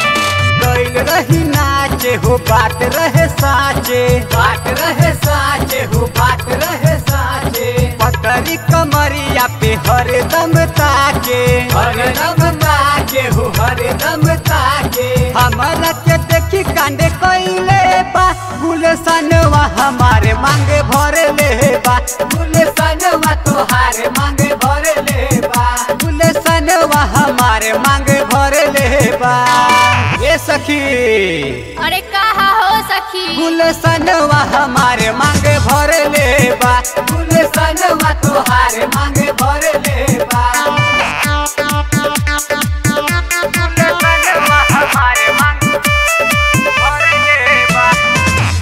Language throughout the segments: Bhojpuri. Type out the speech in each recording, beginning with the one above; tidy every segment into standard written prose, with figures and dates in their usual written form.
रही नाचे हो बात रहे साचे, बात रहे साचे हो बात रहे साचे। पतरी कमरिया पे हरदम ताके, हरदम ताके हो हरदम ताके। हमारा के देखी कांडे कइले बा, गुलशनवा हमारे मांगे भरे ले बा, गुलशनवा तोहारे मांगे भरे ले बा, गुलशनवा हमारे मांगे भरे ले बा। ये सखी अरे कहा हो सखी, गुलशनवा हमारे मांगे भरे ले बा, गुलशनवा तोहारे मांगे भरे ले बा। गुलशनवा हमारे मांगे भरे ले बा,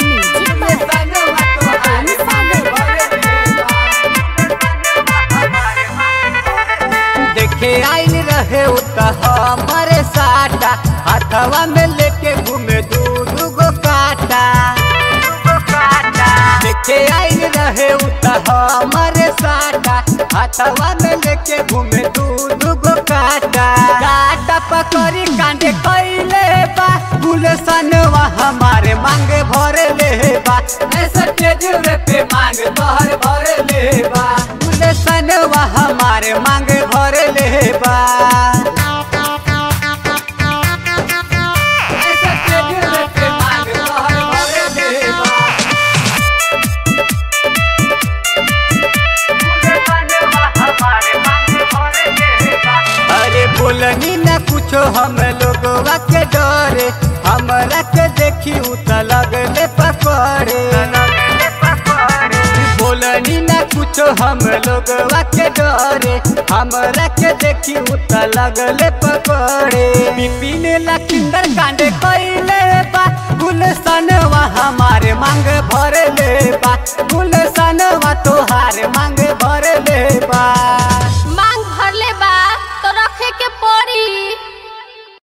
गुलशनवा तोहारे मांगे भरे ले बा। देखे आइल रहे उता हमारे साटा, हाथवा में लेके घूमे दूध गो काटा, देखे आइल रहे उता हमारे साटा, हाथवा में लेके घूमे दूध गो काटा। काटा पकड़ी कांडे कइले बा, गुलशनवा हमारे मांगे भरे ले बा, ऐसा तेज पे मांग तोहर भरे ले बा, गुलशनवा हमारे मांगे भरे ले बा। बोलनी न कुछो हम लोगवा के डरे, हमरा के देखी उता लगले पकड़े, बोलनी न कुछो हम लोगवा के डरे, हमरा के देखी उता लगले पकड़े। बिपिन लखिंदर कांडे कइले बा, गुलशनवा हमारे मांगे भरे ले बा, गुलशनवा तोहारे मांगे भरे ले बा।